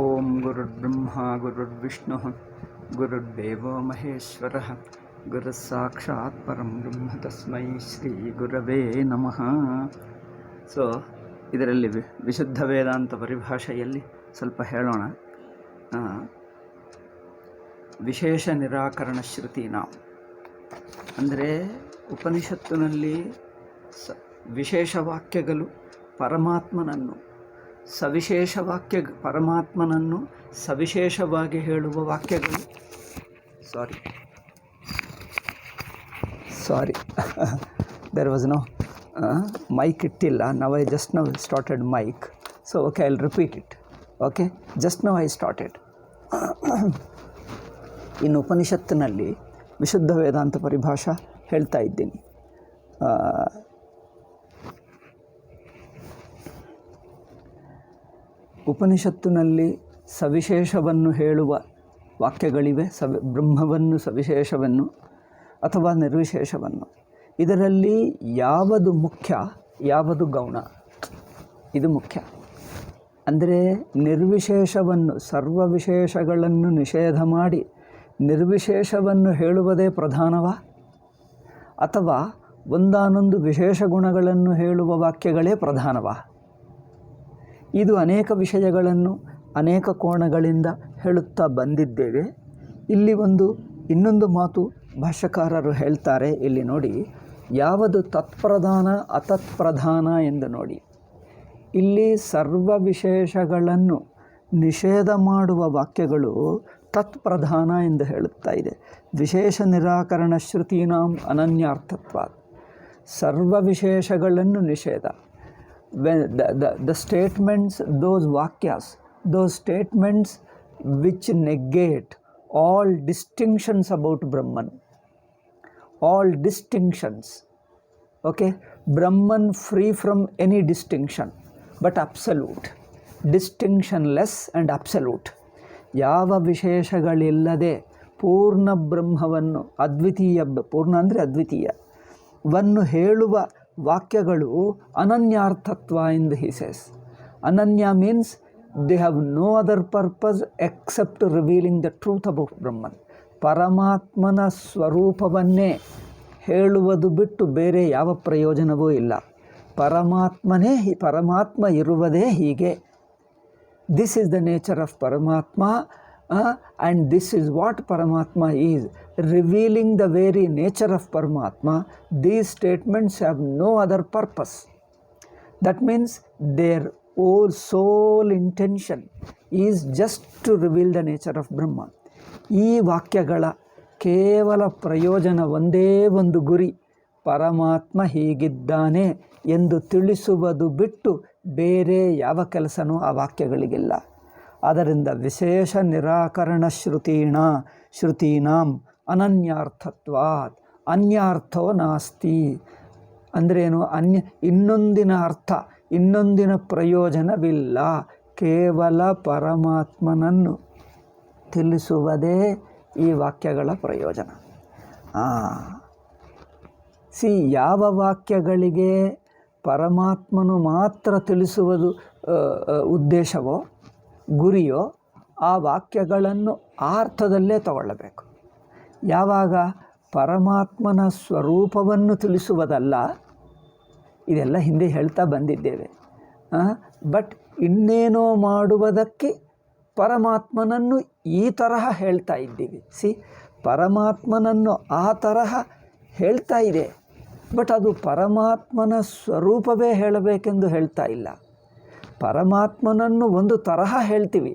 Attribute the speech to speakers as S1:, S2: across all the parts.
S1: ಓಂ ಗುರುರ್ಬ್ರಹ್ಮ ಗುರುರ್ವಿಷ್ಣು ಗುರುರ್ದೇವೋ ಮಹೇಶ್ವರ ಗುರು ಸಾಕ್ಷಾತ್ ಪರಂ ಬ್ರಹ್ಮ ತಸ್ಮೈ ಶ್ರೀ ಗುರವೇ ನಮಃ. ಸೊ ಇದರಲ್ಲಿ ವಿಶುದ್ಧ ವೇದಾಂತ ಪರಿಭಾಷೆಯಲ್ಲಿ ಸ್ವಲ್ಪ ಹೇಳೋಣ. ವಿಶೇಷ ನಿರಾಕರಣ ಶ್ರುತಿ ನಾವು ಅಂದರೆ ಉಪನಿಷತ್ತಿನಲ್ಲಿ ವಿಶೇಷ ವಾಕ್ಯಗಳು ಪರಮಾತ್ಮನನ್ನು ಸವಿಶೇಷವಾಗಿ ಹೇಳುವ ವಾಕ್ಯಗಳು. Sorry there was no mic ಇಟ್ಟಿಲ್ಲ. Now I just now started mic. So okay, I will repeat it. Okay, just now I started. ಇನ್ನು ಉಪನಿಷತ್ತಿನಲ್ಲಿ ವಿಶುದ್ಧ ವೇದಾಂತ ಪರಿಭಾಷಾ ಹೇಳ್ತಾ ಇದ್ದೀನಿ. ಉಪನಿಷತ್ತಿನಲ್ಲಿ ಸವಿಶೇಷವನ್ನು ಹೇಳುವ ವಾಕ್ಯಗಳಿವೆ. ಬ್ರಹ್ಮವನ್ನು ಸವಿಶೇಷವನ್ನು ಅಥವಾ ನಿರ್ವಿಶೇಷವನ್ನು. ಇದರಲ್ಲಿ ಯಾವುದು ಮುಖ್ಯ, ಯಾವುದು ಗೌಣ, ಇದು ಮುಖ್ಯ. ಅಂದರೆ ನಿರ್ವಿಶೇಷವನ್ನು, ಸರ್ವ ವಿಶೇಷಗಳನ್ನು ನಿಷೇಧ ಮಾಡಿ ನಿರ್ವಿಶೇಷವನ್ನು ಹೇಳುವುದೇ ಪ್ರಧಾನವಾ, ಅಥವಾ ಒಂದಾನೊಂದು ವಿಶೇಷ ಗುಣಗಳನ್ನು ಹೇಳುವ ವಾಕ್ಯಗಳೇ ಪ್ರಧಾನವಾ? ಇದು ಅನೇಕ ವಿಷಯಗಳನ್ನು ಅನೇಕ ಕೋಣಗಳಿಂದ ಹೇಳುತ್ತಾ ಬಂದಿದ್ದೇವೆ. ಇಲ್ಲಿ ಇನ್ನೊಂದು ಮಾತು ಭಾಷ್ಯಕಾರರು ಹೇಳ್ತಾರೆ. ಇಲ್ಲಿ ನೋಡಿ, ಯಾವುದು ತತ್ಪ್ರಧಾನ ಅತತ್ಪ್ರಧಾನ ಎಂದು ನೋಡಿ. ಇಲ್ಲಿ ಸರ್ವ ವಿಶೇಷಗಳನ್ನು ನಿಷೇಧ ಮಾಡುವ ವಾಕ್ಯಗಳು ತತ್ಪ್ರಧಾನ ಎಂದು ಹೇಳುತ್ತಾ ಇದೆ. ವಿಶೇಷ ನಿರಾಕರಣ ಶ್ರುತೀನಾಂ ಅನನ್ಯಾರ್ಥತ್ವ. ಸರ್ವ ವಿಶೇಷಗಳನ್ನು ನಿಷೇಧ. When the statements, those vakyas, those statements which negate all distinctions about Brahman, all distinctions, okay, Brahman free from any distinction, but absolute, distinctionless and absolute. ಯಾವ ವಿಶೇಷಗಳಿಲ್ಲದೆ ಪೂರ್ಣ ಬ್ರಹ್ಮವನ್ನು, ಅದ್ವಿತೀಯ, ಪೂರ್ಣ ಅಂದರೆ ಅದ್ವಿತೀಯವನ್ನು ಹೇಳುವ ವಾಕ್ಯಗಳು ಅನನ್ಯಾರ್ಥತ್ವ ಎಂದು he says. Ananya means they have no other purpose except revealing the truth about Brahman. ಪರಮಾತ್ಮನ ಸ್ವರೂಪವನ್ನೇ ಹೇಳುವುದು ಬಿಟ್ಟು ಬೇರೆ ಯಾವ ಪ್ರಯೋಜನವೂ ಇಲ್ಲ. ಪರಮಾತ್ಮ ಇರುವುದೇ ಹೀಗೆ. This is the nature of Paramatma, and this is what Paramatma is. Revealing the very nature of Paramatma, these statements have no other purpose. That means their whole sole intention is just to reveal the nature of Brahma. ಈ ವಾಕ್ಯಗಳ ಕೇವಲ ಪ್ರಯೋಜನ ಒಂದೇ ಒಂದು ಗುರಿ, ಪರಮಾತ್ಮ ಹೀಗಿದ್ದಾನೆ ಎಂದು ತಿಳಿಸುವುದು ಬಿಟ್ಟು ಬೇರೆ ಯಾವ ಕೆಲಸನೂ ಆ ವಾಕ್ಯಗಳಿಗಿಲ್ಲ. ಆದ್ದರಿಂದ ವಿಶೇಷ ನಿರಾಕರಣ ಶ್ರುತೀನಾಂ ಅನನ್ಯಾರ್ಥತ್ವಾತ್. ಅನ್ಯಾರ್ಥೋ ನಾಸ್ತಿ ಅಂದ್ರೇನು? ಇನ್ನೊಂದಿನ ಅರ್ಥ, ಇನ್ನೊಂದಿನ ಪ್ರಯೋಜನವಿಲ್ಲ. ಕೇವಲ ಪರಮಾತ್ಮನನ್ನು ತಿಳಿಸುವುದೇ ಈ ವಾಕ್ಯಗಳ ಪ್ರಯೋಜನ. ಯಾವ ವಾಕ್ಯಗಳಿಗೆ ಪರಮಾತ್ಮನು ಮಾತ್ರ ತಿಳಿಸುವುದು ಉದ್ದೇಶವೋ, ಗುರಿಯೋ, ಆ ವಾಕ್ಯಗಳನ್ನು ಆ ಅರ್ಥದಲ್ಲೇ ತಗೊಳ್ಳಬೇಕು. ಯಾವಾಗ ಪರಮಾತ್ಮನ ಸ್ವರೂಪವನ್ನು ತಿಳಿಸುವುದಲ್ಲ, ಇದೆಲ್ಲ ಹಿಂದೆ ಹೇಳ್ತಾ ಬಂದಿದ್ದೇವೆ. ಬಟ್ ಇನ್ನೇನೋ ಮಾಡುವುದಕ್ಕೆ ಪರಮಾತ್ಮನನ್ನು ಈ ತರಹ ಹೇಳ್ತಾ ಇದ್ದೀವಿ. ಪರಮಾತ್ಮನನ್ನು ಆ ತರಹ ಹೇಳ್ತಾ ಇದೆ, ಬಟ್ ಅದು ಪರಮಾತ್ಮನ ಸ್ವರೂಪವೇ ಹೇಳಬೇಕೆಂದು ಹೇಳ್ತಾ ಇಲ್ಲ. ಪರಮಾತ್ಮನನ್ನು ಒಂದು ತರಹ ಹೇಳ್ತೀವಿ,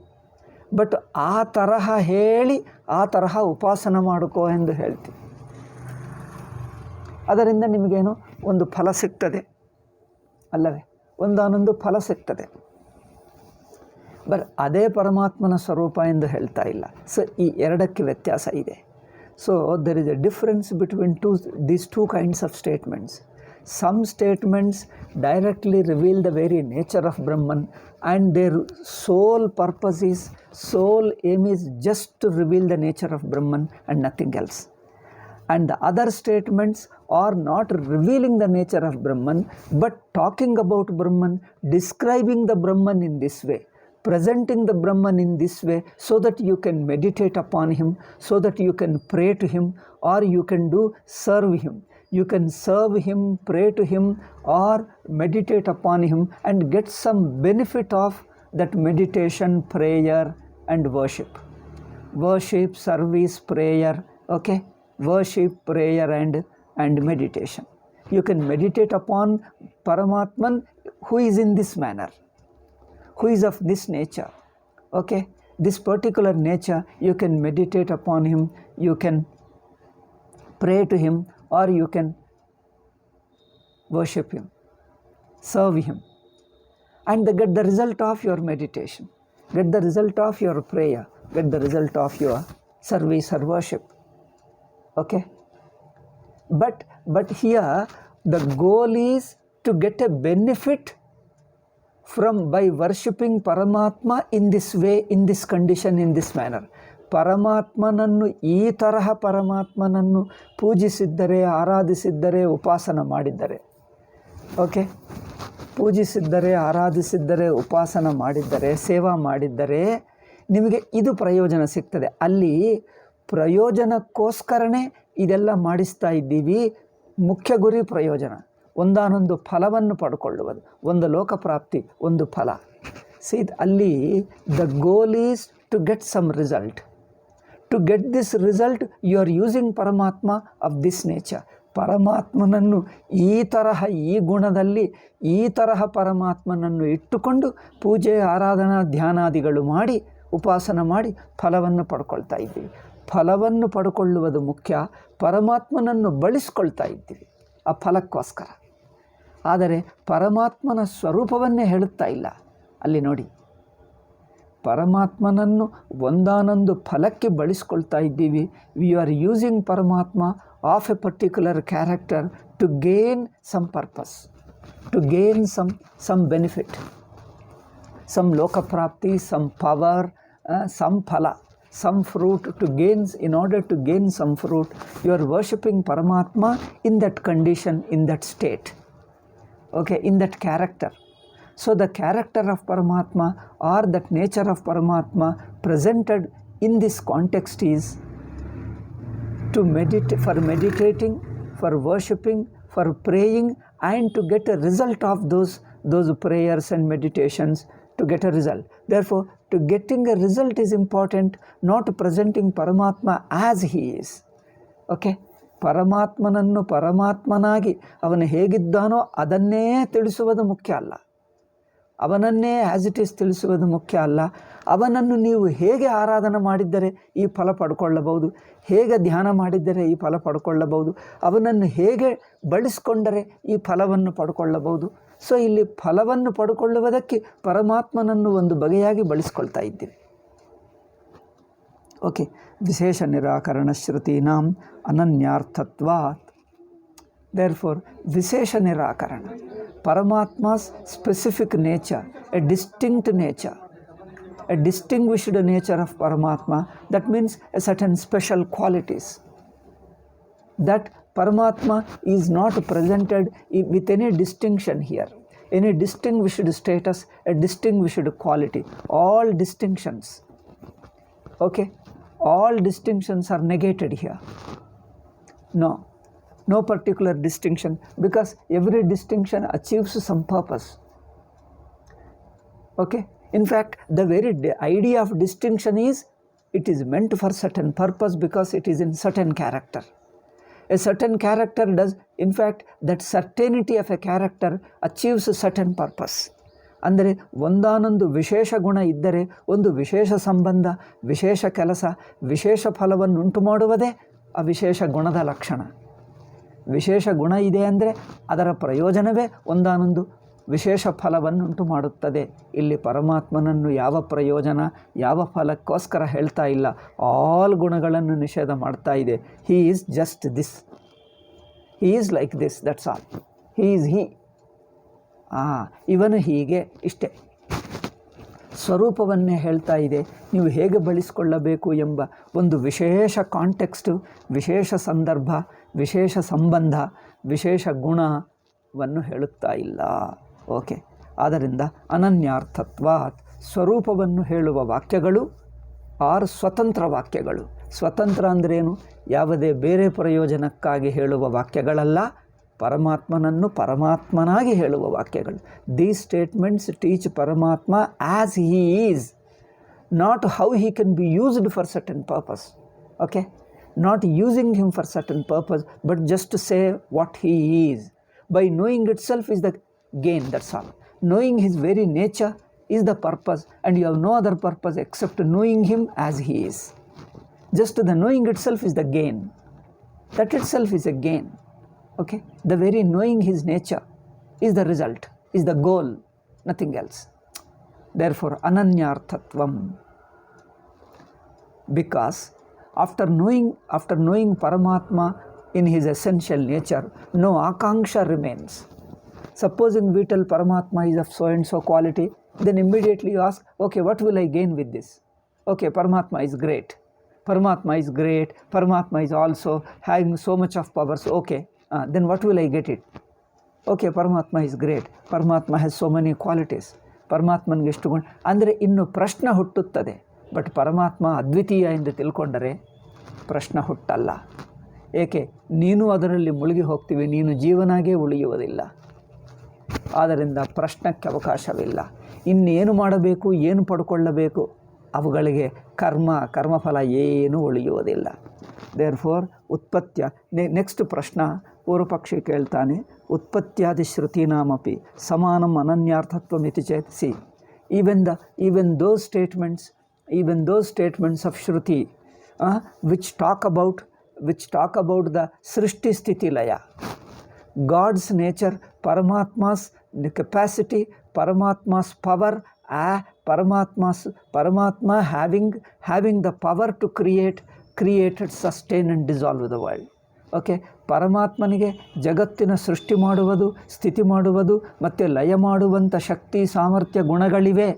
S1: ಬಟ್ ಆ ತರಹ ಹೇಳಿ ಆ ತರಹ ಉಪಾಸನ ಮಾಡಿಕೋ ಎಂದು ಹೇಳ್ತೀವಿ. ಅದರಿಂದ ನಿಮಗೇನು ಒಂದು ಫಲ ಸಿಗ್ತದೆ ಅಲ್ಲವೇ? ಒಂದಾನೊಂದು ಫಲ ಸಿಗ್ತದೆ. ಅದೇ ಪರಮಾತ್ಮನ ಸ್ವರೂಪ ಎಂದು ಹೇಳ್ತಾ ಇಲ್ಲ. ಸೊ ಈ ಎರಡಕ್ಕೆ ವ್ಯತ್ಯಾಸ ಇದೆ. So there is a difference between these two kinds of statements. Some statements directly reveal the very nature of Brahman, and their sole purpose is, sole aim is just to reveal the nature of Brahman and nothing else. And the other statements are not revealing the nature of Brahman, but talking about Brahman, describing the Brahman in this way. presenting the Brahman in this way so that you can meditate upon him, so that you can pray to him, or you can serve him. You can serve him, pray to him, or meditate upon him and get some benefit of that meditation, prayer and worship. Worship, service, prayer, okay? Worship, prayer and meditation. You can meditate upon Paramatman who is in this manner, who is of this nature, okay? This particular nature, you can meditate upon him, you can pray to him, or you can worship him, serve him, and get the result of your meditation, get the result of your prayer, get the result of your service or worship, okay? But here the goal is to get a benefit by worshipping Paramatma in this way, in this condition, in this manner. ಪರಮಾತ್ಮನನ್ನು ಈ ತರಹ ಪರಮಾತ್ಮನನ್ನು ಪೂಜಿಸಿದ್ದರೆ, ಆರಾಧಿಸಿದ್ದರೆ, ಉಪಾಸನ ಮಾಡಿದ್ದರೆ, okay, ಪೂಜಿಸಿದ್ದರೆ, ಆರಾಧಿಸಿದ್ದರೆ, ಉಪಾಸನ ಮಾಡಿದ್ದರೆ, ಸೇವಾ ಮಾಡಿದ್ದರೆ ನಿಮಗೆ ಇದು ಪ್ರಯೋಜನ ಸಿಗ್ತದೆ. ಅಲ್ಲಿ ಪ್ರಯೋಜನಕ್ಕೋಸ್ಕರನೇ ಇದೆಲ್ಲ ಮಾಡಿಸ್ತಾ ಇದ್ದೀವಿ. ಮುಖ್ಯ ಗುರಿ ಪ್ರಯೋಜನ, ಒಂದಾನೊಂದು ಫಲವನ್ನು ಪಡ್ಕೊಳ್ಳುವುದು, ಒಂದು ಲೋಕಪ್ರಾಪ್ತಿ, ಒಂದು ಫಲ. ಸಿ, ಅಲ್ಲಿ the goal is to get some result. To get this result, you are using Paramatma of this nature. ಪರಮಾತ್ಮನನ್ನು ಈ ತರಹ, ಈ ಗುಣದಲ್ಲಿ, ಈ ತರಹ ಪರಮಾತ್ಮನನ್ನು ಇಟ್ಟುಕೊಂಡು ಪೂಜೆ, ಆರಾಧನಾ, ಧ್ಯಾನಾದಿಗಳು ಮಾಡಿ, ಉಪಾಸನ ಮಾಡಿ ಫಲವನ್ನು ಪಡ್ಕೊಳ್ತಾ ಇದ್ದೀವಿ. ಫಲವನ್ನು ಪಡ್ಕೊಳ್ಳುವುದು ಮುಖ್ಯ, ಪರಮಾತ್ಮನನ್ನು ಬಳಸ್ಕೊಳ್ತಾ ಇದ್ದೀವಿ ಆ ಫಲಕ್ಕೋಸ್ಕರ. ಆದರೆ ಪರಮಾತ್ಮನ ಸ್ವರೂಪವನ್ನೇ ಹೇಳುತ್ತಾ ಇಲ್ಲ ಅಲ್ಲಿ ನೋಡಿ. ಪರಮಾತ್ಮನನ್ನು ಒಂದಾನೊಂದು ಫಲಕ್ಕೆ ಬಳಸ್ಕೊಳ್ತಾ ಇದ್ದೀವಿ. ವಿ ಆರ್ ಯೂಸಿಂಗ್ ಪರಮಾತ್ಮ of a particular character to gain some purpose, to gain some benefit, some ಲೋಕಪ್ರಾಪ್ತಿ, ಸಮ್ ಪವರ್, ಸಮ್ ಫಲ, some fruit to gain. In order to gain some fruit, you are worshipping Paramatma in that condition, in that state, okay, in that character. So the character of Paramatma or that nature of Paramatma presented in this context is to meditate, for meditating, for worshipping, for praying, and to get a result of those prayers and meditations, to get a result. Therefore, to getting a result is important, not presenting Paramatma as he is. Okay? ಪರಮಾತ್ಮನನ್ನು ಪರಮಾತ್ಮನಾಗಿ ಅವನು ಹೇಗಿದ್ದಾನೋ ಅದನ್ನೇ ತಿಳಿಸುವುದು ಮುಖ್ಯ ಅಲ್ಲ, ಅವನನ್ನೇ as it is ತಿಳಿಸುವುದು ಮುಖ್ಯ ಅಲ್ಲ. ಅವನನ್ನು ನೀವು ಹೇಗೆ ಆರಾಧನೆ ಮಾಡಿದ್ದರೆ ಈ ಫಲ ಪಡ್ಕೊಳ್ಳಬಹುದು, ಹೇಗೆ ಧ್ಯಾನ ಮಾಡಿದ್ದರೆ ಈ ಫಲ ಪಡ್ಕೊಳ್ಳಬಹುದು, ಅವನನ್ನು ಹೇಗೆ ಬಳಸಿಕೊಂಡರೆ ಈ ಫಲವನ್ನು ಪಡ್ಕೊಳ್ಳಬಹುದು. ಸೊ ಇಲ್ಲಿ ಫಲವನ್ನು ಪಡ್ಕೊಳ್ಳುವುದಕ್ಕೆ ಪರಮಾತ್ಮನನ್ನು ಒಂದು ಬಗೆಯಾಗಿ ಬಳಸ್ಕೊಳ್ತಾ ಇದ್ದೀವಿ. ಓಕೆ, ವಿಶೇಷ ನಿರಾಕರಣ ಶ್ರುತೀನಾಂ ಅನನ್ಯಾರ್ಥತ್ವಾತ್. ದೇರ್ಫೋರ್ ವಿಶೇಷ ನಿರಾಕರಣ, Paramatma's specific nature, a distinct nature, a distinguished nature of Paramatma, that means a certain special qualities. That Paramatma is not presented with any distinction here, any distinguished status, a distinguished quality. All distinctions, okay, all distinctions are negated here. No particular distinction, because every distinction achieves some purpose. Okay? In fact, the very idea of distinction is, it is meant for certain purpose because it is in certain character. A certain character does, in fact, that certainty of a character achieves a certain purpose. ಅಂದರೆ ಒಂದಾನೊಂದು ವಿಶೇಷ ಗುಣ ಇದ್ದರೆ ಒಂದು ವಿಶೇಷ ಸಂಬಂಧ, ವಿಶೇಷ ಕೆಲಸ, ವಿಶೇಷ ಫಲವನ್ನು ಉಂಟು ಮಾಡುವುದೇ ಆ ವಿಶೇಷ ಗುಣದ ಲಕ್ಷಣ. ವಿಶೇಷ ಗುಣ ಇದೆ ಅಂದರೆ ಅದರ ಪ್ರಯೋಜನವೇ ಒಂದಾನೊಂದು ವಿಶೇಷ ಫಲವನ್ನುಂಟು ಮಾಡುತ್ತದೆ. ಇಲ್ಲಿ ಪರಮಾತ್ಮನನ್ನು ಯಾವ ಪ್ರಯೋಜನ, ಯಾವ ಫಲಕ್ಕೋಸ್ಕರ ಹೇಳ್ತಾ ಇಲ್ಲ, ಆಲ್ ಗುಣಗಳನ್ನು ನಿಷೇಧ ಮಾಡ್ತಾ ಇದೆ. He is just this, he is like this, that's all. He is he, ಇವನು ಹೀಗೆ, ಇಷ್ಟೇ. ಸ್ವರೂಪವನ್ನೇ ಹೇಳ್ತಾ ಇದೆ. ನೀವು ಹೇಗೆ ಬಳಸಿಕೊಳ್ಳಬೇಕು ಎಂಬ ಒಂದು ವಿಶೇಷ ಕಾಂಟೆಕ್ಸ್ಟು, ವಿಶೇಷ ಸಂದರ್ಭ, ವಿಶೇಷ ಸಂಬಂಧ, ವಿಶೇಷ ಗುಣವನ್ನು ಹೇಳುತ್ತಾ ಇಲ್ಲ. ಓಕೆ, ಆದ್ದರಿಂದ ಅನನ್ಯಾರ್ಥತ್ವಾತ್ ಸ್ವರೂಪವನ್ನು ಹೇಳುವ ವಾಕ್ಯಗಳು ಆರ್ ಸ್ವತಂತ್ರ ವಾಕ್ಯಗಳು. ಸ್ವತಂತ್ರ ಅಂದ್ರೇನು? ಯಾವುದೇ ಬೇರೆ ಪ್ರಯೋಜನಕ್ಕಾಗಿ ಹೇಳುವ ವಾಕ್ಯಗಳಲ್ಲ, ಪರಮಾತ್ಮನನ್ನು ಪರಮಾತ್ಮನಾಗಿ ಹೇಳುವ ವಾಕ್ಯಗಳು. ದೀಸ್ ಸ್ಟೇಟ್ಮೆಂಟ್ಸ್ ಟೀಚ್ ಪರಮಾತ್ಮ as he is, not how he can be used for certain purpose. Okay, not using him for certain purpose, but just to say what he is. By knowing itself is the gain, that's all. Knowing his very nature is the purpose, and you have no other purpose except knowing him as he is. Just the knowing itself is the gain. That itself is a gain. Okay, the very knowing his nature is the result, is the goal, nothing else. Therefore ananyarthatvam, because after knowing Paramatma in his essential nature, no akanksha remains. Supposing we tell Paramatma is of so and so quality, then immediately you ask, okay, what will I gain with this? Okay, Paramatma is great. Paramatma is great. Paramatma is also having so much of powers. Okay, then what will I get it? Okay, Paramatma is great. Paramatma has so many qualities. Paramatmanಗೆ ಎಷ್ಟು ಗುಣ ಅಂದರೆ ಇನ್ನು ಪ್ರಶ್ನೆ ಹುಟ್ಟುತ್ತದೆ. But ಪರಮಾತ್ಮ ಅದ್ವಿತೀಯ ಎಂದು ತಿಳ್ಕೊಂಡರೆ ಪ್ರಶ್ನೆ ಹುಟ್ಟಲ್ಲ. ಏಕೆ? ನೀನು ಅದರಲ್ಲಿ ಮುಳುಗಿ ಹೋಗ್ತೀವಿ, ನೀನು ಜೀವನಾಗೇ ಉಳಿಯುವುದಿಲ್ಲ. ಆದ್ದರಿಂದ ಪ್ರಶ್ನಕ್ಕೆ ಅವಕಾಶವಿಲ್ಲ. ಇನ್ನೇನು ಮಾಡಬೇಕು, ಏನು ಪಡ್ಕೊಳ್ಳಬೇಕು, ಅವುಗಳಿಗೆ ಕರ್ಮಫಲ ಏನೂ ಉಳಿಯುವುದಿಲ್ಲ. ದೇರ್ ಫೋರ್ ಉತ್ಪತ್ಯ ನೆಕ್ಸ್ಟ್ ಪ್ರಶ್ನೆ ಪೂರ್ವಪಕ್ಷಿ ಕೇಳ್ತಾನೆ, ಉತ್ಪತ್ಯಾದಿ ಶ್ರುತೀನಾಮಪಿ ಸಮಾನಂ ಅನನ್ಯಾರ್ಥತ್ವಮಿತಿ ಚೇತ್. See, even those statements of Shruti which talk about the Srishti Sthiti Laya, God's nature, Paramatma's capacity, Paramatma's power, Paramatma having the power to create, sustain and dissolve the world. Okay, ಪರಮಾತ್ಮನಿಗೆ ಜಗತ್ತಿನ ಸೃಷ್ಟಿ ಮಾಡುವುದು, ಸ್ಥಿತಿ ಮಾಡುವುದು ಮತ್ತು ಲಯ ಮಾಡುವಂಥ ಶಕ್ತಿ, ಸಾಮರ್ಥ್ಯ, ಗುಣಗಳಿವೆ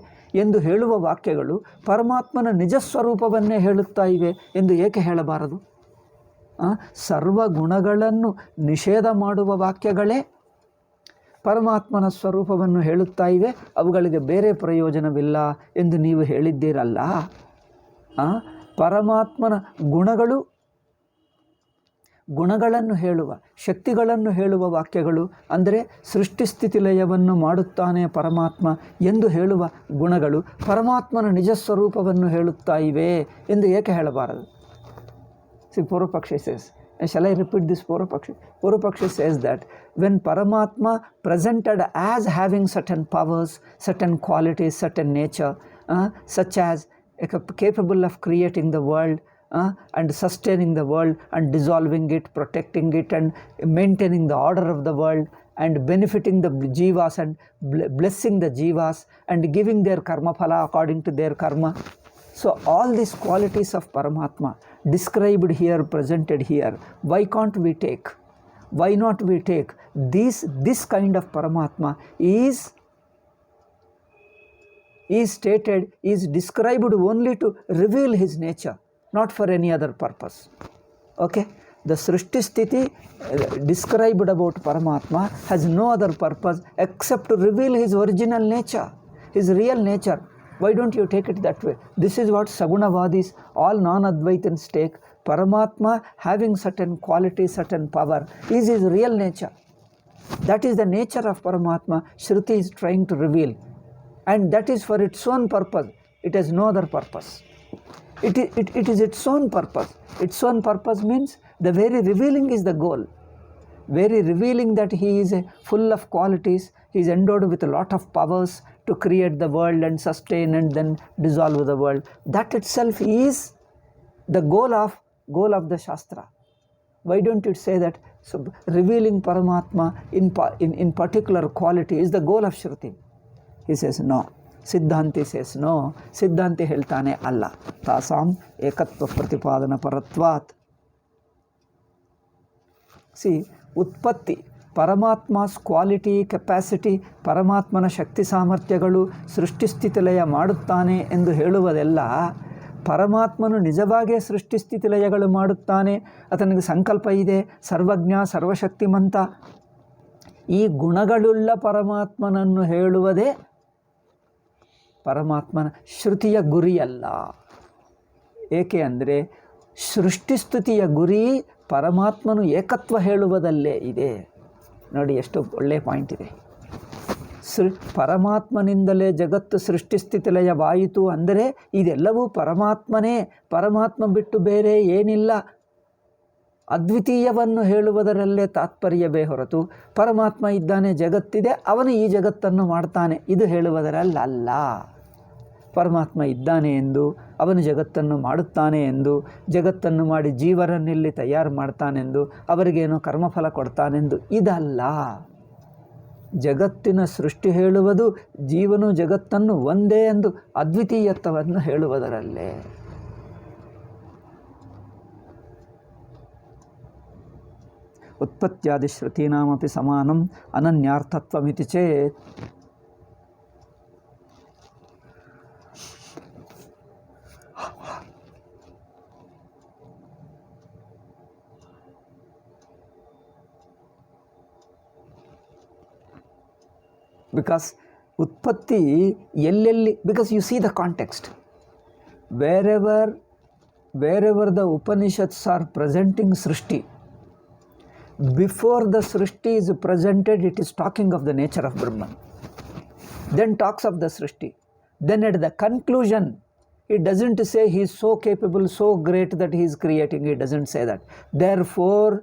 S1: ಎಂದು ಹೇಳುವ ವಾಕ್ಯಗಳು ಪರಮಾತ್ಮನ ನಿಜ ಸ್ವರೂಪವನ್ನೇ ಹೇಳುತ್ತಾ ಇವೆ ಎಂದು ಏಕೆ ಹೇಳಬಾರದು? ಸರ್ವ ಗುಣಗಳನ್ನು ನಿಷೇಧ ಮಾಡುವ ವಾಕ್ಯಗಳೇ ಪರಮಾತ್ಮನ ಸ್ವರೂಪವನ್ನು ಹೇಳುತ್ತಾ ಇವೆ, ಅವುಗಳಿಗೆ ಬೇರೆ ಪ್ರಯೋಜನವಿಲ್ಲ ಎಂದು ನೀವು ಹೇಳಿದ್ದೀರಲ್ಲ. ಪರಮಾತ್ಮನ ಗುಣಗಳನ್ನು ಹೇಳುವ, ಶಕ್ತಿಗಳನ್ನು ಹೇಳುವ ವಾಕ್ಯಗಳು ಅಂದರೆ ಸೃಷ್ಟಿಸ್ಥಿತಿ ಲಯವನ್ನು ಮಾಡುತ್ತಾನೆ ಪರಮಾತ್ಮ ಎಂದು ಹೇಳುವ ಗುಣಗಳು ಪರಮಾತ್ಮನ ನಿಜ ಸ್ವರೂಪವನ್ನು ಹೇಳುತ್ತಾ ಇವೆ ಎಂದು ಏಕೆ ಹೇಳಬಾರದು? ಸಿ, ಪೂರ್ವಪಕ್ಷಿ says, shall I repeat this Purvapakshi? Purvapakshi says that when Paramatma presented as having certain powers, certain qualities, certain nature, such as capable of creating the world, and sustaining the world and dissolving it, protecting it and maintaining the order of the world and benefiting the jivas and blessing the jivas and giving their karma phala according to their karma. So all these qualities of Paramatma described here, presented here, why not we take this kind of Paramatma is stated, is described only to reveal his nature, not for any other purpose. Okay, the Srishti Sthiti described about Paramatma has no other purpose except to reveal his original nature, his real nature. Why don't you take it that way? This is what Sagunavadis, all non-Advaitans take. Paramatma having certain quality, certain power is his real nature. That is the nature of Paramatma Shruti is trying to reveal, and that is for its own purpose. It has no other purpose. It is its own purpose. Its own purpose means the very revealing is the goal. Very revealing that he is full of qualities, he is endowed with a lot of powers to create the world and sustain and then dissolve the world. That itself is the goal of the Shastra. Why don't you say that? So revealing Paramatma in particular quality is the goal of Shruti. He says no. ಸಿದ್ಧಾಂತಿ says no. ಸಿದ್ಧಾಂತಿ ಹೇಳ್ತಾನೆ ಅಲ್ಲ. ತಾಸಾಂ ಏಕತ್ವ ಪ್ರತಿಪಾದನ ಪರತ್ವಾತ್. C, ಉತ್ಪತ್ತಿ, ಪರಮಾತ್ಮಾಸ್ quality, capacity, ಪರಮಾತ್ಮನ ಶಕ್ತಿ ಸಾಮರ್ಥ್ಯಗಳು, ಸೃಷ್ಟಿಸ್ಥಿತಿಲಯ ಮಾಡುತ್ತಾನೆ ಎಂದು ಹೇಳುವುದೆಲ್ಲ ಪರಮಾತ್ಮನು ನಿಜವಾಗೇ ಸೃಷ್ಟಿಸ್ಥಿತಿಲಯಗಳು ಮಾಡುತ್ತಾನೆ, ಆತನಿಗೆ ಸಂಕಲ್ಪ ಇದೆ, ಸರ್ವಜ್ಞ, ಸರ್ವಶಕ್ತಿಮಂತ, ಈ ಗುಣಗಳುಳ್ಳ ಪರಮಾತ್ಮನನ್ನು ಹೇಳುವುದೇ ಪರಮಾತ್ಮನ ಶ್ರುತಿಯ ಗುರಿಯಲ್ಲ. ಏಕೆ ಅಂದರೆ ಸೃಷ್ಟಿಸ್ತುತಿಯ ಗುರಿ ಪರಮಾತ್ಮನು ಏಕತ್ವ ಹೇಳುವುದಲ್ಲೇ ಇದೆ. ನೋಡಿ ಎಷ್ಟು ಒಳ್ಳೆಯ ಪಾಯಿಂಟ್ ಇದೆ. ಪರಮಾತ್ಮನಿಂದಲೇ ಜಗತ್ತು ಸೃಷ್ಟಿಸ್ಥಿತಿಲಯವಾಯಿತು ಅಂದರೆ ಇದೆಲ್ಲವೂ ಪರಮಾತ್ಮನೇ, ಪರಮಾತ್ಮ ಬಿಟ್ಟು ಬೇರೆ ಏನಿಲ್ಲ. ಅದ್ವಿತೀಯವನ್ನು ಹೇಳುವುದರಲ್ಲೇ ತಾತ್ಪರ್ಯವೇ ಹೊರತು ಪರಮಾತ್ಮ ಇದ್ದಾನೆ, ಜಗತ್ತಿದೆ, ಅವನು ಈ ಜಗತ್ತನ್ನು ಮಾಡ್ತಾನೆ ಇದು ಹೇಳುವುದರಲ್ಲ. ಪರಮಾತ್ಮ ಇದ್ದಾನೆ ಎಂದು, ಅವನು ಜಗತ್ತನ್ನು ಮಾಡುತ್ತಾನೆ ಎಂದು, ಜಗತ್ತನ್ನು ಮಾಡಿ ಜೀವರನ್ನಿಲ್ಲಿ ತಯಾರು ಮಾಡ್ತಾನೆಂದು, ಅವರಿಗೇನೋ ಕರ್ಮಫಲ ಕೊಡ್ತಾನೆಂದು ಇದಲ್ಲ. ಜಗತ್ತಿನ ಸೃಷ್ಟಿ ಹೇಳುವುದು ಜೀವನು ಜಗತ್ತನ್ನು ಒಂದೇ ಎಂದು ಅದ್ವಿತೀಯತ್ವವನ್ನು ಹೇಳುವುದರಲ್ಲೇ. ಉತ್ಪತ್ತ್ಯಾದಿ ಶ್ರುತೀನಾಮಪಿ ಸಮಾನಂ ಅನನ್ಯಾರ್ಥತ್ವಮಿತಿ ಚೇತ್ because utpatti ಎಲ್ಲೆಲ್ಲಿ, because you see the context, wherever the Upanishads are presenting Srishti, before the Srishti is presented it is talking of the nature of Brahman, then talks of the Srishti, then at the conclusion it doesn't say he is so capable, so great that he is creating, it doesn't say that. Therefore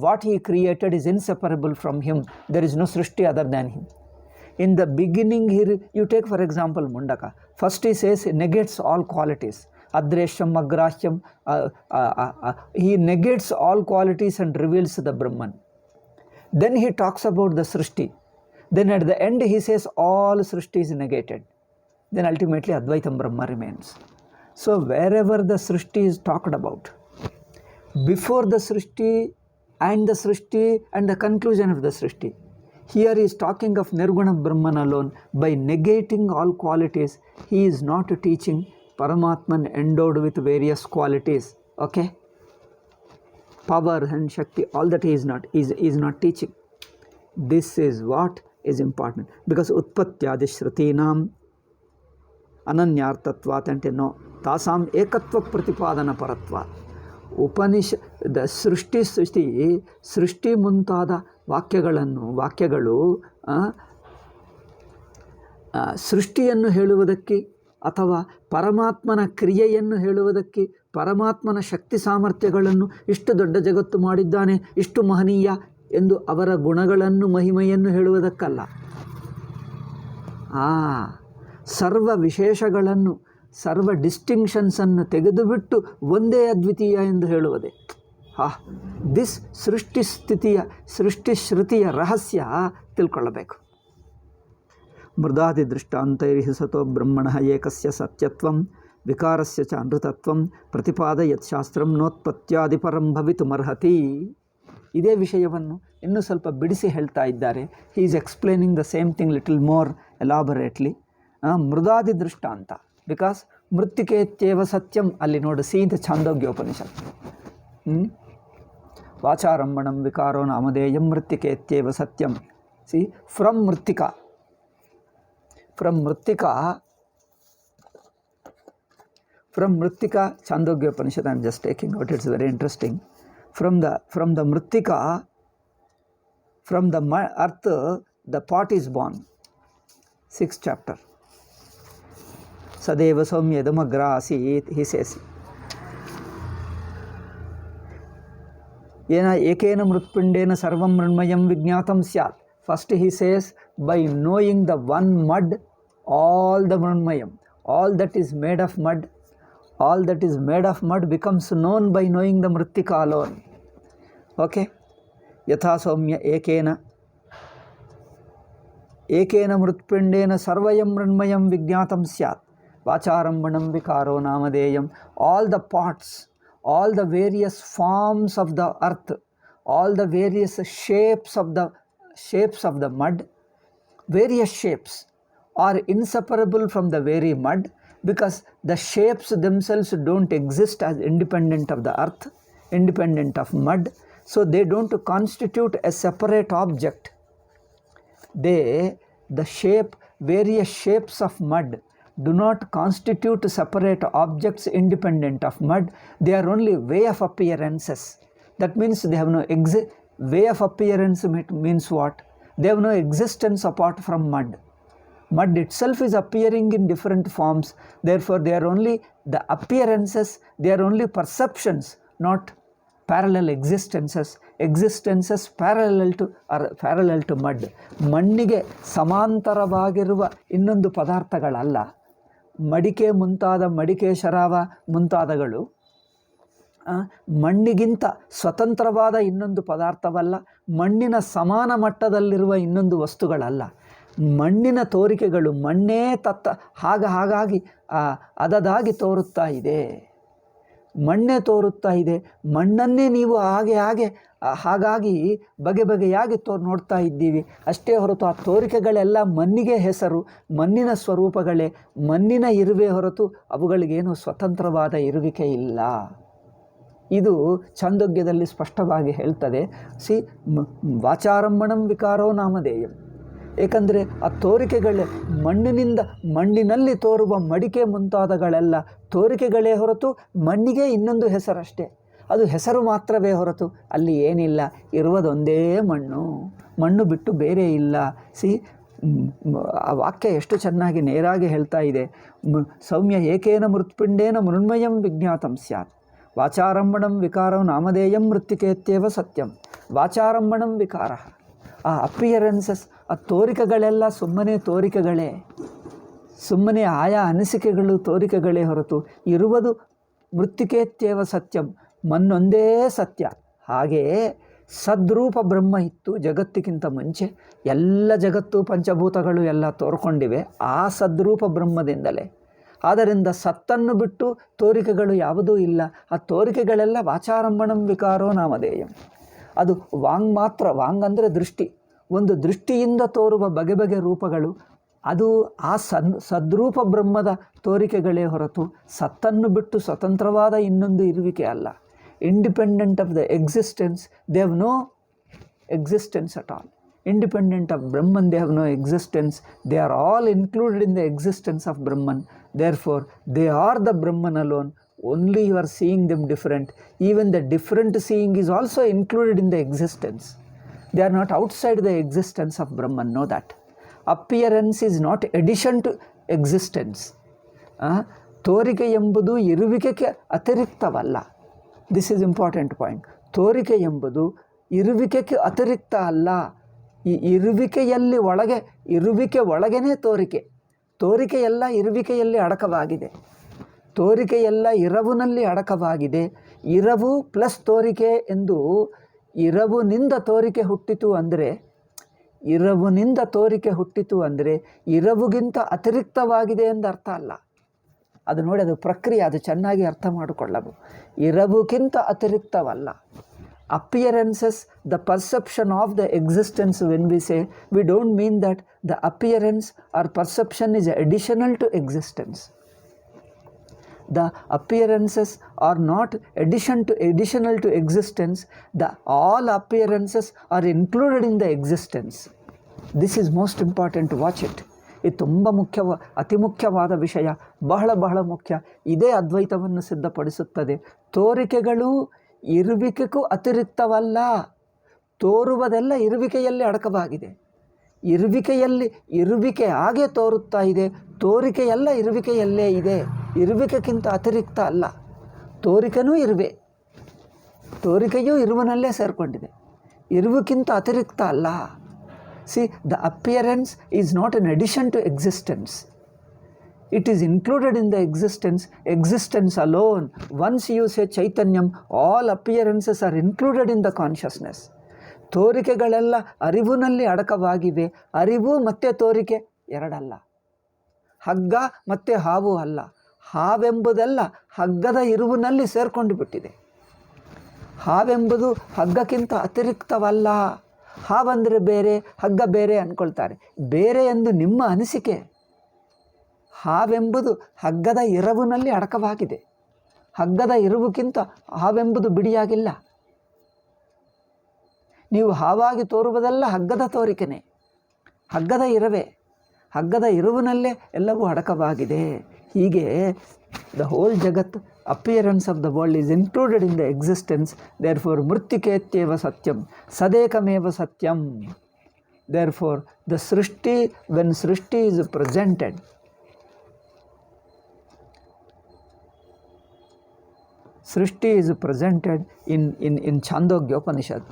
S1: what he created is inseparable from him, there is no Srishti other than him. In the beginning, here you take for example Mundaka. First he says he negates all qualities. Adreshyam, Agrashyam. He negates all qualities and reveals the Brahman. Then he talks about the Srishti. Then at the end he says all Srishti is negated. Then ultimately Advaitam Brahma remains. So wherever the Srishti is talked about, before the Srishti and the conclusion of the Srishti, here he is talking of Nirguna Brahman alone. By negating all qualities, he is not teaching Paramatman endowed with various qualities. Okay? Power and Shakti, all that he is not teaching. This is what is important. Because Utpattyadi Shrutinam Ananyartatvat and no Tasam Ekatva Pratipadana Paratvat. the ಸೃಷ್ಟಿ ಮುಂತಾದ ವಾಕ್ಯಗಳು ಸೃಷ್ಟಿಯನ್ನು ಹೇಳುವುದಕ್ಕೆ ಅಥವಾ ಪರಮಾತ್ಮನ ಕ್ರಿಯೆಯನ್ನು ಹೇಳುವುದಕ್ಕೆ, ಪರಮಾತ್ಮನ ಶಕ್ತಿ ಸಾಮರ್ಥ್ಯಗಳನ್ನು ಇಷ್ಟು ದೊಡ್ಡ ಜಗತ್ತು ಮಾಡಿದ್ದಾನೆ, ಇಷ್ಟು ಮಹನೀಯ ಎಂದು ಅವರ ಗುಣಗಳನ್ನು ಮಹಿಮೆಯನ್ನು ಹೇಳುವುದಕ್ಕಲ್ಲ. ಸರ್ವ ವಿಶೇಷಗಳನ್ನು, ಸರ್ವ ಡಿಸ್ಟಿಂಕ್ಷನ್ಸನ್ನು ತೆಗೆದುಬಿಟ್ಟು ಒಂದೇ ಅದ್ವಿತೀಯ ಎಂದು ಹೇಳುವುದೇ. ದಿಸ್ ಸೃಷ್ಟಿ ಶ್ರುತಿಯ ರಹಸ್ಯ ತಿಳ್ಕೊಳ್ಳಬೇಕು. ಮೃದಾದಿ ದೃಷ್ಟಾಂತೈರ್ಹಿ ಸತೋ ಬ್ರಹ್ಮಣ ಏಕಸ್ಯ ಸತ್ಯತ್ವಂ ವಿಕಾರಸ್ಯ ಚ ಅನೃತತ್ವಂ ಪ್ರತಿಪಾದಯತ್ ಶಾಸ್ತ್ರಂ ನೋತ್ಪತ್ಯಾದಿ ಪರಂ ಭವಿತುಮರ್ಹತಿ. ಇದೇ ವಿಷಯವನ್ನು ಇನ್ನೂ ಸ್ವಲ್ಪ ಬಿಡಿಸಿ ಹೇಳ್ತಾ ಇದ್ದಾರೆ. He is explaining the same thing little more elaborately. ಮೃದಾದಿ ದೃಷ್ಟಾಂತ, ಬಿಕಾಸ್ ಮೃತ್ತಿಕೇತ್ಯೇವ ಸತ್ಯಂ, ಅಲ್ಲಿ ನೋಡು ಸೀಂತ ಛಾಂದೋಗ್ಯೋಪನಿಷತ್. ವಾಚಾರಂಭಣಂ ವಿಕಾರೋ ನಾಮಧೇಯಂ ಮೃತ್ತಿಕೇತ್ಯೇವ ಸತ್ಯಂ. ಸಿ ಫ್ರಮ್ ಮೃತ್ತಿಕಾ Chandogya-Upanishad, I am just taking out, it's very interesting. From the Mrittika, from the earth, the pot is born. 6th chapter. Sadeva Saumya Idamagra Asit, he says. Yena ekena mrutpindena sarvam mrinmayam vijñatam syat. First he says, by knowing the one mud, all the mrinmayam, all that is made of mud becomes known by knowing the mrittika alone. Okay? Yatha saumya ekena mrutpindena sarvayam mrinmayam vijñatam syat. Vacharambhanam vikaro namadeyam. All the pots, all the various forms of the earth, all the various shapes of the mud, various shapes are inseparable from the very mud, because the shapes themselves don't exist as independent of the earth, independent of mud, so they don't constitute a separate object. Various shapes of mud do not constitute separate objects independent of mud. They are only way of appearances. That means they have no way of appearance means what? They have no existence apart from mud. Mud itself is appearing in different forms. Therefore, they are only the appearances, they are only perceptions, not parallel existences. Existences parallel to mud. ಮಣ್ಣಿಗೆ ಸಮಾಂತರವಾಗಿರುವ ಇನ್ನೊಂದು ಪದಾರ್ಥಗಳಲ್ಲ. ಮಡಿಕೆ ಶರಾವ ಮುಂತಾದಗಳು ಮಣ್ಣಿಗಿಂತ ಸ್ವತಂತ್ರವಾದ ಇನ್ನೊಂದು ಪದಾರ್ಥವಲ್ಲ, ಮಣ್ಣಿನ ಸಮಾನ ಮಟ್ಟದಲ್ಲಿರುವ ಇನ್ನೊಂದು ವಸ್ತುಗಳಲ್ಲ. ಮಣ್ಣಿನ ತೋರಿಕೆಗಳು ಮಣ್ಣೇ ಹಾಗಾಗಿ ಅದದಾಗಿ ತೋರುತ್ತಾ ಇದೆ. ಮಣ್ಣೇ ತೋರುತ್ತಾ ಇದೆ. ಮಣ್ಣನ್ನೇ ನೀವು ಹಾಗಾಗಿ ಬಗೆಯಾಗಿ ನೋಡ್ತಾ ಇದ್ದೀವಿ ಅಷ್ಟೇ ಹೊರತು ಆ ತೋರಿಕೆಗಳೆಲ್ಲ ಮಣ್ಣಿಗೆ ಹೆಸರು, ಮಣ್ಣಿನ ಸ್ವರೂಪಗಳೇ, ಮಣ್ಣಿನ ಇರುವೆ ಹೊರತು ಅವುಗಳಿಗೇನು ಸ್ವತಂತ್ರವಾದ ಇರುವಿಕೆ ಇಲ್ಲ. ಇದು ಛಾಂದೋಗ್ಯದಲ್ಲಿ ಸ್ಪಷ್ಟವಾಗಿ ಹೇಳ್ತದೆ. ವಾಚಾರಂಭಣಂ ವಿಕಾರೋ ನಾಮಧೇಯಂ. ಏಕೆಂದರೆ ಆ ತೋರಿಕೆಗಳೇ ಮಣ್ಣಿನಲ್ಲಿ ತೋರುವ ಮಡಿಕೆ ಮುಂತಾದಗಳೆಲ್ಲ ತೋರಿಕೆಗಳೇ ಹೊರತು ಮಣ್ಣಿಗೆ ಇನ್ನೊಂದು ಹೆಸರಷ್ಟೇ. ಅದು ಹೆಸರು ಮಾತ್ರವೇ ಹೊರತು ಅಲ್ಲಿ ಏನಿಲ್ಲ. ಇರುವುದೊಂದೇ ಮಣ್ಣು ಬಿಟ್ಟು ಬೇರೆ ಇಲ್ಲ. ಆ ವಾಕ್ಯ ಎಷ್ಟು ಚೆನ್ನಾಗಿ ನೇರಾಗಿ ಹೇಳ್ತಾ ಇದೆ. ಸೌಮ್ಯ ಏಕೇನ ಮೃತ್ಪಿಂಡೇನ ಮೃಣ್ಮಯಂ ವಿಜ್ಞಾತಂ ಸ್ಯಾತ್. ವಾಚಾರಂಭಣಂ ವಿಕಾರೋ ನಾಮಧೇಯಂ ಮೃತ್ತಿಕೇತ್ಯೇವ ಸತ್ಯಂ. ವಾಚಾರಂಭಣಂ ವಿಕಾರ, ಆ ಅಪಿಯರೆನ್ಸಸ್, ಆ ತೋರಿಕೆಗಳೆಲ್ಲ ಸುಮ್ಮನೆ ತೋರಿಕೆಗಳೇ, ಸುಮ್ಮನೆ ಆಯಾ ಅನಿಸಿಕೆಗಳು ತೋರಿಕೆಗಳೇ ಹೊರತು ಇರುವುದು ಮೃತ್ತಿಕೇತ್ಯೇವ ಸತ್ಯಂ, ಮಣ್ಣೊಂದೇ ಸತ್ಯ. ಹಾಗೆಯೇ ಸದ್ರೂಪ ಬ್ರಹ್ಮ ಇತ್ತು ಜಗತ್ತಿಗಿಂತ ಮುಂಚೆ. ಎಲ್ಲ ಜಗತ್ತು ಪಂಚಭೂತಗಳು ಎಲ್ಲ ತೋರ್ಕೊಂಡಿವೆ ಆ ಸದ್ರೂಪ ಬ್ರಹ್ಮದಿಂದಲೇ. ಆದ್ದರಿಂದ ಸತ್ತನ್ನು ಬಿಟ್ಟು ತೋರಿಕೆಗಳು ಯಾವುದೂ ಇಲ್ಲ. ಆ ತೋರಿಕೆಗಳೆಲ್ಲ ವಾಚಾರಂಭಣಂ ವಿಕಾರೋ ನಾಮಧೇಯಂ. ಅದು ವಾಂಗ್ ಮಾತ್ರ. ವಾಂಗ್ ಅಂದರೆ ದೃಷ್ಟಿ. ಒಂದು ದೃಷ್ಟಿಯಿಂದ ತೋರುವ ಬಗೆ ರೂಪಗಳು ಅದು ಆ ಸದ್ರೂಪ ಬ್ರಹ್ಮದ ತೋರಿಕೆಗಳೇ ಹೊರತು ಸತ್ತನ್ನು ಬಿಟ್ಟು ಸ್ವತಂತ್ರವಾದ ಇನ್ನೊಂದು ಇರುವಿಕೆ ಅಲ್ಲ. Independent of the existence, they have no existence at all. Independent of Brahman, they have no existence. They are all included in the existence of Brahman. Therefore, they are the Brahman alone. Only you are seeing them different. Even the different seeing is also included in the existence. They are not outside the existence of Brahman. Know that. Appearance is not addition to existence. ತೋರಿಕೆ ಎಂಬುದು ಇರುವಿಕೆಗೆ ಅತಿರಿಕ್ತವಲ್ಲ. This is important point. ತೋರಿಕೆ ಎಂಬುದು ಇರುವಿಕೆಗೆ ಅತಿರಿಕ್ತ ಅಲ್ಲ. ಈ ಇರುವಿಕೆಯಲ್ಲಿ ಇರುವಿಕೆ ಒಳಗೇ ತೋರಿಕೆಯೆಲ್ಲ ಇರುವಿಕೆಯಲ್ಲಿ ಅಡಕವಾಗಿದೆ. ತೋರಿಕೆಯೆಲ್ಲ ಇರವಿನಲ್ಲಿ ಅಡಕವಾಗಿದೆ. ಇರವು plus ತೋರಿಕೆ ಎಂದು ಇರವಿನಿಂದ ತೋರಿಕೆ ಹುಟ್ಟಿತು ಅಂದರೆ ಇರವುಗಿಂತ ಅತಿರಿಕ್ತವಾಗಿದೆ ಎಂದು ಅರ್ಥ ಅಲ್ಲ. ಅದು ನೋಡಿ, ಅದು ಪ್ರಕ್ರಿಯೆ, ಅದು ಚೆನ್ನಾಗಿ ಅರ್ಥ ಮಾಡಿಕೊಳ್ಳಬಹುದು. ಇರವುಗಿಂತ ಅತಿರಿಕ್ತವಲ್ಲ. Appearances, the perception of the existence, when we say, we don't mean that the appearance or perception is additional to existence. The appearances are not additional to existence. All appearances are included in the existence. This is most important to watch it. ಇದು ತುಂಬ ಅತಿ ಮುಖ್ಯವಾದ ವಿಷಯ, ಬಹಳ ಮುಖ್ಯ. ಇದೇ ಅದ್ವೈತವನ್ನು ಸಿದ್ಧಪಡಿಸುತ್ತದೆ. ತೋರಿಕೆಗಳು ಇರುವಿಕೆಗೂ ಅತಿರಿಕ್ತವಲ್ಲ. ತೋರುವುದೆಲ್ಲ ಇರುವಿಕೆಯಲ್ಲಿ ಅಡಕವಾಗಿದೆ. ಇರುವಿಕೆ ಹಾಗೆ ತೋರುತ್ತಾ ಇದೆ. ತೋರಿಕೆಯೆಲ್ಲ ಇರುವಿಕೆಯಲ್ಲೇ ಇದೆ. ಇರುವಿಕೆಗಿಂತ ಅತಿರಿಕ್ತ ಅಲ್ಲ. ತೋರಿಕೆಯೂ ಇರುವಿನಲ್ಲೇ ಸೇರಿಕೊಂಡಿದೆ. ಇರುವಿಗಿಂತ ಅತಿರಿಕ್ತ ಅಲ್ಲ. the appearance is not an addition to existence. It is included in the existence alone. Once you say Chaitanyam, all appearances are included in the consciousness. ತೋರಿಕೆಗಳೆಲ್ಲ ಅರಿವಿನಲ್ಲಿ ಅಡಕವಾಗಿವೆ. ಅರಿವು ಮತ್ತು ತೋರಿಕೆ ಎರಡಲ್ಲ. ಹಗ್ಗ ಮತ್ತು ಹಾವು ಅಲ್ಲ. ಹಾವೆಂಬುದೆಲ್ಲ ಹಗ್ಗದ ಇರುವಿನಲ್ಲಿ ಸೇರಿಕೊಂಡು ಬಿಟ್ಟಿದೆ. ಹಾವೆಂಬುದು ಹಗ್ಗಕ್ಕಿಂತ ಅತಿರಿಕ್ತವಲ್ಲ. ಹಾವಂದರೆ ಬೇರೆ, ಹಗ್ಗ ಬೇರೆ ಅಂದ್ಕೊಳ್ತಾರೆ. ಬೇರೆ ಎಂದು ನಿಮ್ಮ ಅನಿಸಿಕೆ. ಹಾವೆಂಬುದು ಹಗ್ಗದ ಇರವಿನಲ್ಲಿ ಅಡಕವಾಗಿದೆ. ಹಗ್ಗದ ಇರುವುಕ್ಕಿಂತ ಹಾವೆಂಬುದು ಬಿಡಿಯಾಗಿಲ್ಲ. ನೀವು ಹಾವಾಗಿ ತೋರುವುದೆಲ್ಲ ಹಗ್ಗದ ತೋರಿಕೆನೆ, ಹಗ್ಗದ ಇರವೇ. ಹಗ್ಗದ ಇರುವಿನಲ್ಲೇ ಎಲ್ಲವೂ ಅಡಕವಾಗಿದೆ. ಹೀಗೆ the whole Jagat appearance of the world is included in the existence. Therefore mritiketyeva satyam sadekameva satyam. Therefore the srishti, when srishti is presented, srishti is presented in Chandogya Upanishad.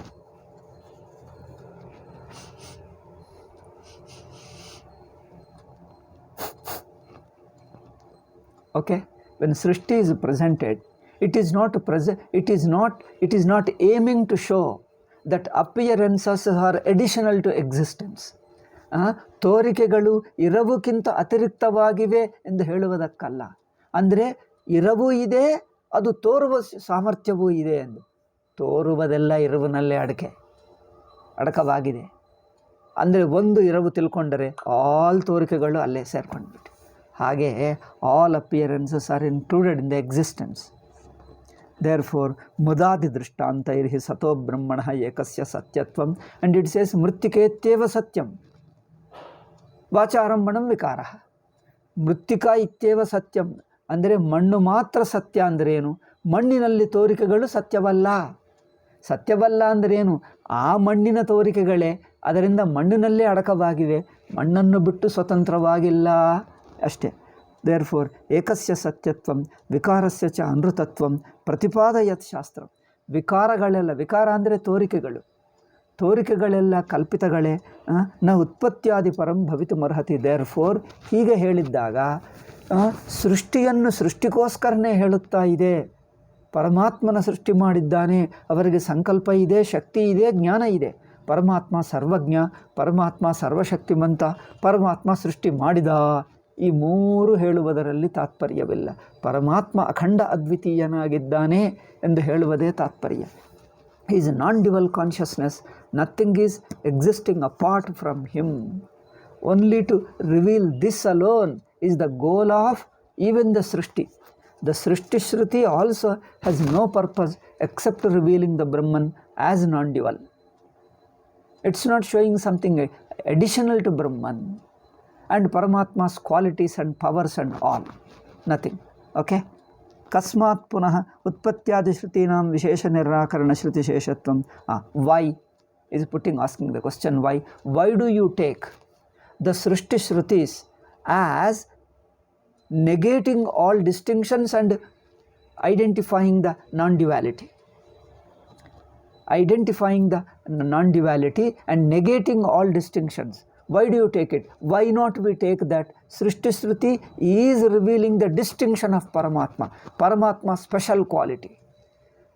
S1: Okay, when srishti is presented, it is not aiming to show that appearances are additional to existence. ತೋರಿಕೆಗಳು ಇರವುಕ್ಕಿಂತ ಅತಿರಿಕ್ತವಾಗಿವೆ ಎಂದು ಹೇಳುವುದಕ್ಕಲ್ಲ. ಅಂದರೆ ಇರವೂ ಇದೆ, ಅದು ತೋರುವ ಸಾಮರ್ಥ್ಯವೂ ಇದೆ ಎಂದು. ತೋರುವುದೆಲ್ಲ ಇರುವಿನಲ್ಲೇ ಅಡಕವಾಗಿದೆ. ಅಂದರೆ ಒಂದು ಇರವು ತಿಳ್ಕೊಂಡರೆ ಆಲ್ ತೋರಿಕೆಗಳು ಅಲ್ಲೇ ಸೇರ್ಕೊಂಡ್ಬಿಟ್ಟು. ಹಾಗೆ all appearances are included in the existence. Therefore ಮುದಾದಿ ದೃಷ್ಟಾಂತೈರ್ಹಿ ಸತೋ ಬ್ರಹ್ಮಣಃ ಏಕಸ್ಯ ಸತ್ಯತ್ವಂ. ಆ್ಯಂಡ್ ಇಟ್ ಸೇಸ್ ಮೃತ್ತಿಕೇತ್ಯೇವ ಸತ್ಯಂ ವಾಚಾರಂಭಣಂ ವಿಕಾರಃ. ಮೃತ್ತಿಕಾ ಇತ್ಯೇವ ಸತ್ಯಂ ಅಂದರೆ ಮಣ್ಣು ಮಾತ್ರ ಸತ್ಯ ಅಂದ್ರೇನು? ಮಣ್ಣಿನಲ್ಲಿ ತೋರಿಕೆಗಳು ಸತ್ಯವಲ್ಲ ಅಂದ್ರೇನು? ಆ ಮಣ್ಣಿನ ತೋರಿಕೆಗಳೇ ಅದರಿಂದ ಮಣ್ಣಿನಲ್ಲೇ ಅಡಕವಾಗಿವೆ, ಮಣ್ಣನ್ನು ಬಿಟ್ಟು ಸ್ವತಂತ್ರವಾಗಿಲ್ಲ ಅಷ್ಟೇ. ದೇರ್ಫೋರ್ ಏಕಸ್ಯ ಸತ್ಯತ್ವಂ ವಿಕಾರಸ್ಯ ಚ ಅನೃತತ್ವಂ ಪ್ರತಿಪಾದಯತ್ ಶಾಸ್ತ್ರ. ವಿಕಾರ ಅಂದರೆ ತೋರಿಕೆಗಳೆಲ್ಲ ಕಲ್ಪಿತಗಳೇ. ನ ಉತ್ಪತ್ತಿಯಾದಿ ಪರಂ ಭವಿತುಮರ್ಹತಿ. ದೇರ್ಫೋರ್ ಹೀಗೆ ಹೇಳಿದ್ದಾಗ ಸೃಷ್ಟಿಯನ್ನು ಸೃಷ್ಟಿಗೋಸ್ಕರನೇ ಹೇಳುತ್ತಾ ಇದೆ. ಪರಮಾತ್ಮನ ಸೃಷ್ಟಿ ಮಾಡಿದ್ದಾನೆ, ಅವರಿಗೆ ಸಂಕಲ್ಪ ಇದೆ, ಶಕ್ತಿ ಇದೆ, ಜ್ಞಾನ ಇದೆ. ಪರಮಾತ್ಮ ಸರ್ವಜ್ಞ, ಪರಮಾತ್ಮ ಸರ್ವಶಕ್ತಿಮಂತ, ಪರಮಾತ್ಮ ಸೃಷ್ಟಿ ಮಾಡಿದ. ಈ ಮೂರು ಹೇಳುವುದರಲ್ಲಿ ತಾತ್ಪರ್ಯವಿಲ್ಲ. ಪರಮಾತ್ಮ ಅಖಂಡ ಅದ್ವಿತೀಯನಾಗಿದ್ದಾನೆ ಎಂದು ಹೇಳುವುದೇ ತಾತ್ಪರ್ಯ. He is non-dual consciousness. Nothing is existing apart from him. Only to reveal this alone is the goal of even the Srishti. The Srishti Shruti also has no purpose except revealing the Brahman as non-dual. It's not showing something additional to Brahman and Paramatma's qualities and powers and all. Nothing. Okay? Kasmat punah utpatyadi shrutinam vishesha nirakarana shruti sheshatvam. Why is asking the question why? Why do you take the Srishti Shrutis as negating all distinctions and identifying the non-duality? Identifying the non-duality and negating all distinctions. Why do you take it? Why not we take that Srishti Shruti is revealing the distinction of Paramatma, Paramatma's special quality.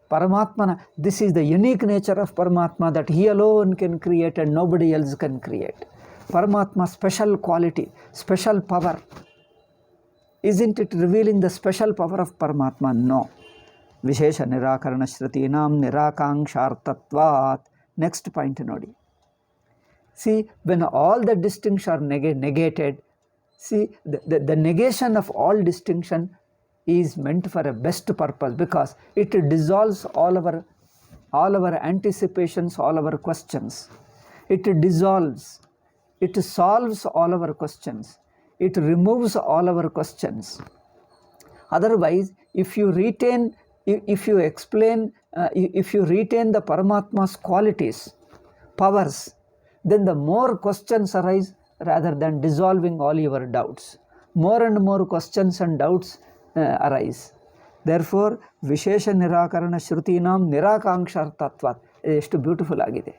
S1: Paramatma, this is the unique nature of Paramatma that he alone can create and nobody else can create. Paramatma's special quality, special power. Isn't it revealing the special power of Paramatma? No. Vishesha nirakarana shrutinam nirakangshartatvat. Next point nodi. See, when all the distinctions are negated, see, the negation of all distinction is meant for a best purpose, because it dissolves all our anticipations, all our questions. It dissolves, it solves all our questions, it removes all our questions. Otherwise, if you retain the Paramatma's qualities, powers, then the more questions arise rather than dissolving all your doubts. More and more questions and doubts arise. Therefore, Vishesha Nirakarana Shrutinam Nirakangshartatvat. ಎಷ್ಟು beautiful ಆಗಿದೆ.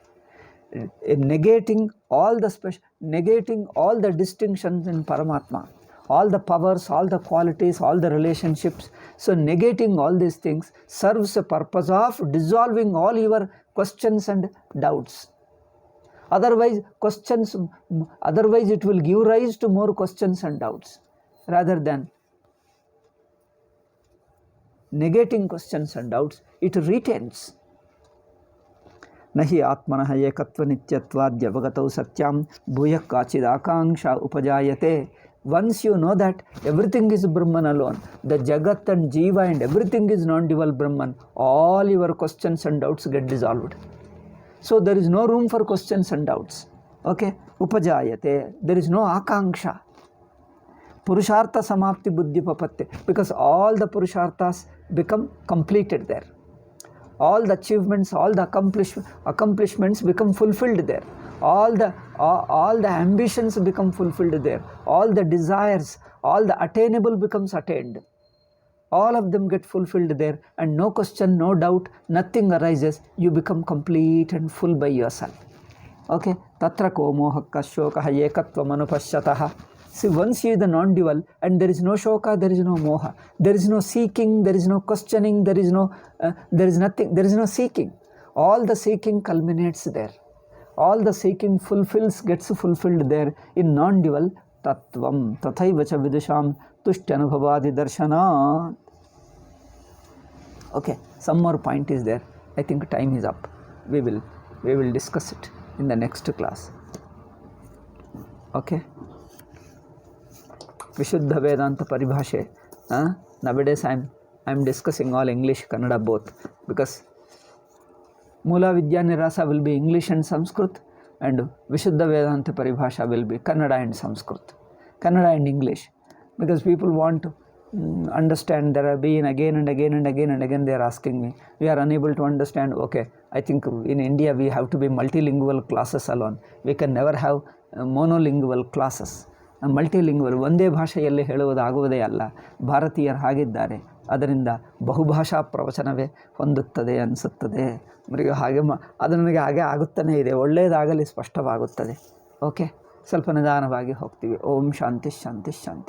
S1: Negating all the distinctions in Paramatma, all the powers, all the qualities, all the relationships. So negating all these things serves a purpose of dissolving all your questions and doubts. Otherwise it will give rise to more questions and doubts rather than negating questions and doubts. It retains. Nahi atmanah ekatva nityatvad yavagatau satyam bhuyak kachid akanksha upajayate. Once you know that everything is Brahman alone, the Jagat and Jiva and everything is non-dual Brahman, all your questions and doubts get dissolved. So there is no room for questions and doubts. Okay, upajayate, there is no akanksha. Purushartha samapti buddhi papatte, because all the purusharthas become completed there. All the achievements, all the accomplishments become fulfilled there. All the ambitions become fulfilled there. All the desires, all the attainable becomes attained. All of them get fulfilled there, and no question, no doubt, nothing arises. You become complete and full by yourself. Okay? Tatra ko mohakka shokaha ekatvam anupashyataha. See, once you are the non-dual and there is no shoka, there is no moha. There is no seeking, there is no questioning, there is nothing, there is no seeking. All the seeking culminates there. All the seeking gets fulfilled there in non-dual tattvam. Tathaiva cha vidusham tushyanubhavadi darshanat. Okay, some more point is there. I think time is up. We will discuss it in the next class. Okay. Vishuddha Vedanta Paribhashe. Nowadays I am discussing all English, Kannada both, because Mula Vidya Nirasa will be English and Sanskrit, and Vishuddha Vedanta Paribhasha will be Kannada and Sanskrit, Kannada and English, because people want to understand. There have been again and again they are asking me. We are unable to understand. Okay, I think in India we have to be multilingual classes alone. We can never have monolingual classes. Multilingual ಒಂದೇ ಭಾಷೆಯಲ್ಲಿ ಹೇಳುವುದಾಗುವುದೇ ಅಲ್ಲ. ಭಾರತೀಯರು ಹಾಗಿದ್ದಾರೆ. ಅದರಿಂದ ಬಹುಭಾಷಾ ಪ್ರವಚನವೇ ಹೊಂದುತ್ತದೆ ಅನಿಸುತ್ತದೆ. ಹಾಗೆ ಅದು ನನಗೆ ಹಾಗೆ ಆಗುತ್ತಾನೇ ಇದೆ. ಒಳ್ಳೆಯದಾಗಲಿ ಸ್ಪಷ್ಟವಾಗುತ್ತದೆ. ಓಕೆ, ಸ್ವಲ್ಪ ನಿಧಾನವಾಗಿ ಹೋಗ್ತೀವಿ. ಓಂ ಶಾಂತಿ ಶಾಂತಿ ಶಾಂತಿ.